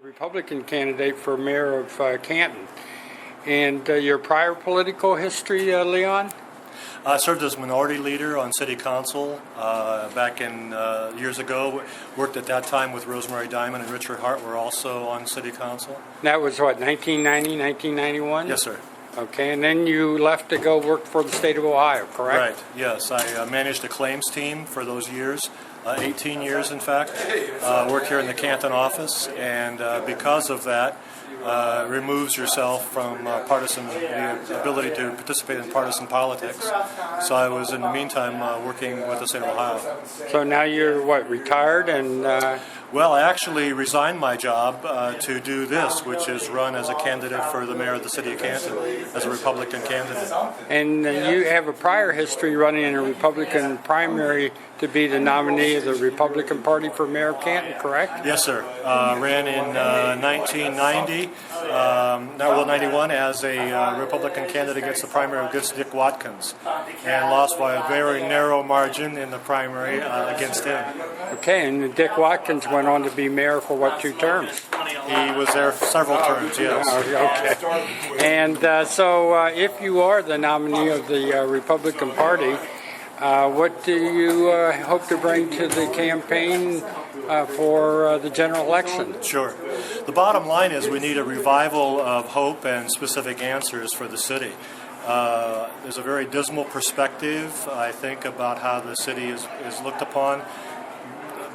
Republican candidate for mayor of Canton. And your prior political history, Leon? I served as minority leader on city council back in years ago. Worked at that time with Rosemary Diamond and Richard Hart were also on city council. That was what, 1990, 1991? Yes, sir. Okay, and then you left to go work for the state of Ohio, correct? Right, yes. I managed a claims team for those years, 18 years in fact. Worked here in the Canton office, and because of that, removes yourself from the ability to participate in partisan politics. So I was, in the meantime, working with the state of Ohio. So now you're, what, retired and... Well, I actually resigned my job to do this, which is run as a candidate for the mayor of the city of Canton, as a Republican candidate. And you have a prior history running in a Republican primary to be the nominee of the Republican Party for mayor of Canton, correct? Yes, sir. Ran in 1990, 91 as a Republican candidate against the primary against Dick Watkins, and lost by a very narrow margin in the primary against him. Okay, and Dick Watkins went on to be mayor for what, 2 terms? He was there for several terms, yes. Okay. And so if you are the nominee of the Republican Party, what do you hope to bring to the campaign for the general election? Sure. The bottom line is we need a revival of hope and specific answers for the city. There's a very dismal perspective, I think, about how the city is looked upon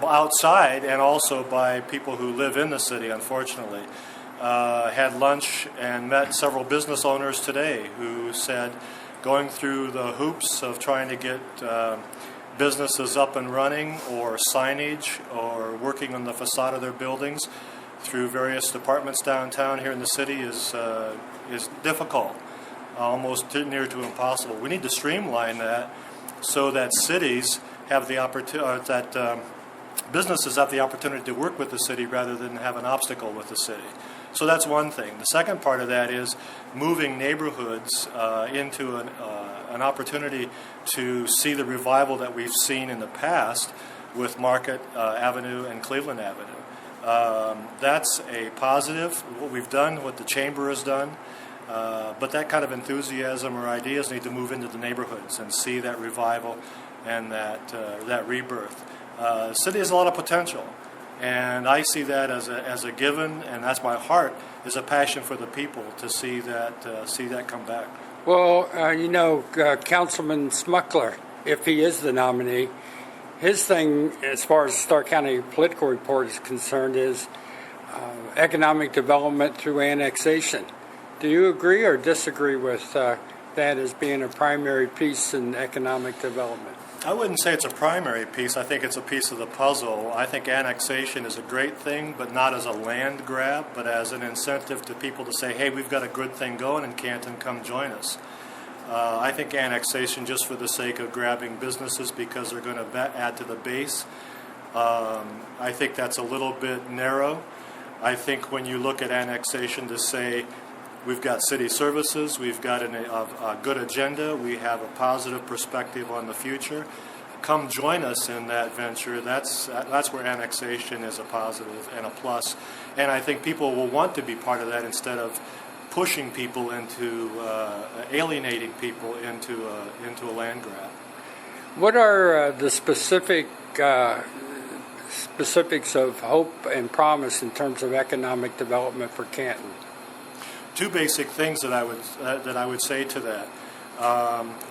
outside and also by people who live in the city, unfortunately. Had lunch and met several business owners today who said going through the hoops of trying to get businesses up and running or signage or working on the facade of their buildings through various departments downtown here in the city is difficult, almost near to impossible. We need to streamline that so that cities have the opportunity, businesses have the opportunity to work with the city rather than have an obstacle with the city. So that's one thing. The second part of that is moving neighborhoods into an opportunity to see the revival that we've seen in the past with Market Avenue and Cleveland Avenue. That's a positive, what we've done, what the Chamber has done, but that kind of enthusiasm or ideas need to move into the neighborhoods and see that revival and that rebirth. The city has a lot of potential, and I see that as a given, and that's my heart, is a passion for the people to see that come back. Well, Councilman Smuckler, if he is the nominee, his thing, as far as the Stark County Political Report is concerned, is economic development through annexation. Do you agree or disagree with that as being a primary piece in economic development? I wouldn't say it's a primary piece. I think it's a piece of the puzzle. I think annexation is a great thing, but not as a land grab, but as an incentive to people to say, hey, we've got a good thing going in Canton, come join us. I think annexation just for the sake of grabbing businesses because they're going to add to the base, I think that's a little bit narrow. I think when you look at annexation to say, we've got city services, we've got a good agenda, we have a positive perspective on the future. Come join us in that venture. That's where annexation is a positive and a plus. And I think people will want to be part of that instead of pushing people into, alienating people into a land grab. What are the specifics of hope and promise in terms of economic development for Canton? 2 basic things that I would say to that.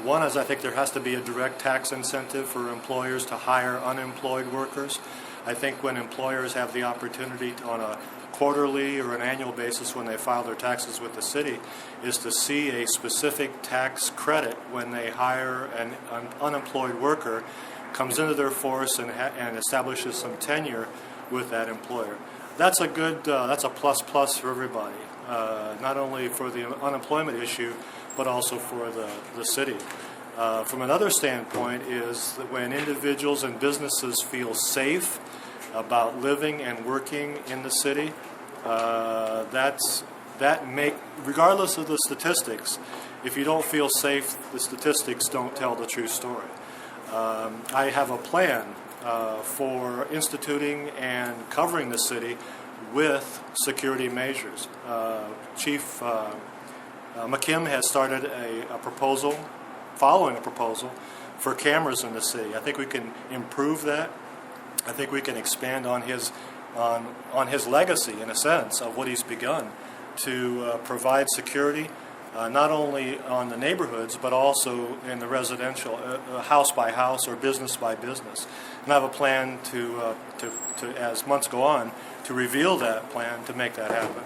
One is I think there has to be a direct tax incentive for employers to hire unemployed workers. I think when employers have the opportunity on a quarterly or an annual basis when they file their taxes with the city is to see a specific tax credit when they hire an unemployed worker, comes into their force and establishes some tenure with that employer. That's a good, that's a plus for everybody. Not only for the unemployment issue, but also for the city. From another standpoint is that when individuals and businesses feel safe about living and working in the city, regardless of the statistics, if you don't feel safe, the statistics don't tell the true story. I have a plan for instituting and covering the city with security measures. Chief McKim has started a proposal, following a proposal, for cameras in the city. I think we can improve that. I think we can expand on his legacy, in a sense, of what he's begun to provide security, not only on the neighborhoods, but also in the residential, house by house or business by business. And I have a plan to as months go on, to reveal that plan to make that happen.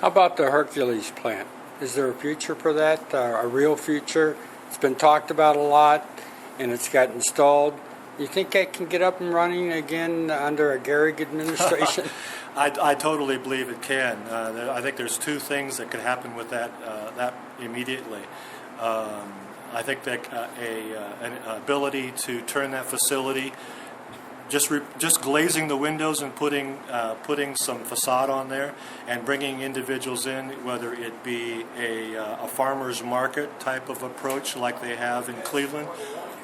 How about the Hercules plant? Is there a future for that, a real future? It's been talked about a lot, and it's got installed. You think that can get up and running again under a Gerig administration? I totally believe it can. I think there's two things that could happen with that immediately. I think that an ability to turn that facility, just glazing the windows and putting some facade on there, and bringing individuals in, whether it be a farmer's market type of approach like they have in Cleveland,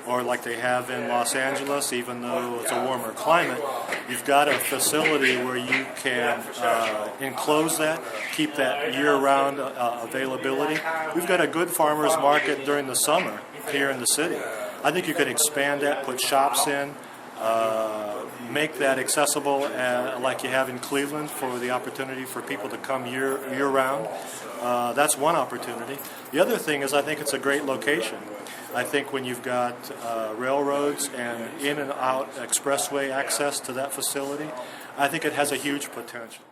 or like they have in Los Angeles, even though it's a warmer climate. You've got a facility where you can enclose that, keep that year-round availability. We've got a good farmer's market during the summer here in the city. I think you could expand that, put shops in, make that accessible like you have in Cleveland, for the opportunity for people to come year-round. That's one opportunity. The other thing is, I think it's a great location. I think when you've got railroads and in and out expressway access to that facility, I think it has a huge potential.